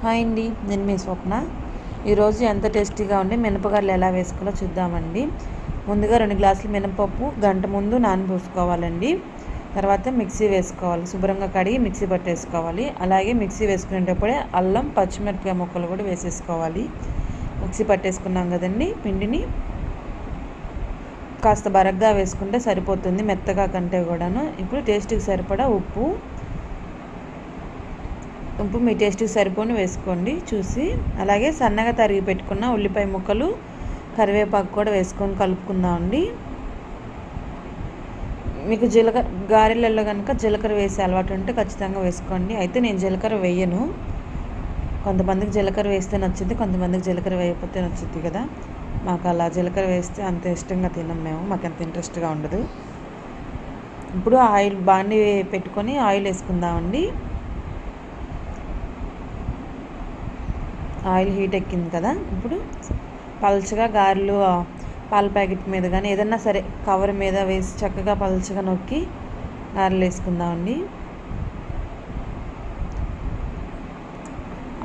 Hi అండి, నేను మీ స్వప్న. ఈరోజు ఎంత టేస్టీగా ఉండి మినపగారలు ఎలా వేసుకోవాలో చూద్దామండి. ముందుగా 2 గ్లాసులు మినపప్పు గంట ముందు నానబోసుకోవాలండి. తర్వాత మిక్సీ వేసుకోవాలి, శుభ్రంగా కడిగి మిక్సీ పట్టేసుకోవాలి. అలాగే మిక్సీ వేసుకునేటప్పుడే అల్లం పచ్చిమిరపకాయ ముక్కలు కూడా వేసేసుకోవాలి. మిక్సీ పట్టేసుకున్నాం కదండి, పిండిని కాస్త బరగ్గా వేసుకుంటే సరిపోతుంది, మెత్తగా కంటే కూడాను. ఇప్పుడు టేస్ట్కి సరిపడా ఉప్పు మీ టేస్ట్కి సరిపోని వేసుకోండి చూసి. అలాగే సన్నగా తరిగి పెట్టుకున్న ఉల్లిపాయ ముక్కలు, కరివేపాకు కూడా వేసుకొని కలుపుకుందామండి. మీకు గారెలలో కనుక జీలకర్ర వేసే అలవాటు ఉంటే ఖచ్చితంగా వేసుకోండి. అయితే నేను జీలకర్ర వేయను. కొంతమందికి జీలకర్ర వేస్తే నచ్చుద్ది, కొంతమందికి జీలకర్ర వేయకపోతే నచ్చుద్ది కదా. మాకు అలా జీలకర్ర వేస్తే అంత ఇష్టంగా తినం మేము, మాకు అంత ఇంట్రెస్ట్గా ఉండదు. ఇప్పుడు ఆయిల్ బాండి పెట్టుకొని ఆయిల్ వేసుకుందామండి. ఆయిల్ హీట్ ఎక్కింది కదా, ఇప్పుడు పల్చగా గారెలు పాల ప్యాకెట్ మీద కానీ ఏదన్నా సరే కవర్ మీద వేసి చక్కగా పల్చగా నొక్కి గారెలు వేసుకుందామండి.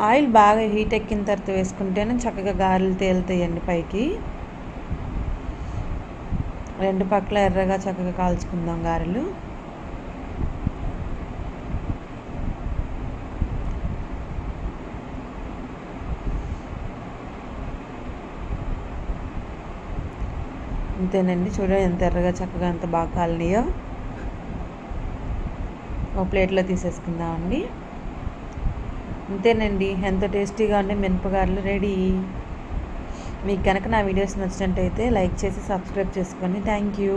ఆయిల్ బాగా హీట్ ఎక్కిన తర్వాత వేసుకుంటేనే చక్కగా గారెలు తేలుతాయండి పైకి. 2 పక్కల ఎర్రగా చక్కగా కాల్చుకుందాం గారెలు. అంతేనండి, చూడండి ఎంత ఎర్రగా చక్కగా ఎంత బాగా కాలినాయో. ఒక ప్లేట్లో తీసేసుకుందామండి. అంతేనండి, ఎంతో టేస్టీగా ఉండే మినపగారెలు రెడీ. మీకు కనుక నా వీడియోస్ నచ్చినట్టయితే లైక్ చేసి సబ్స్క్రైబ్ చేసుకోండి. Thank you.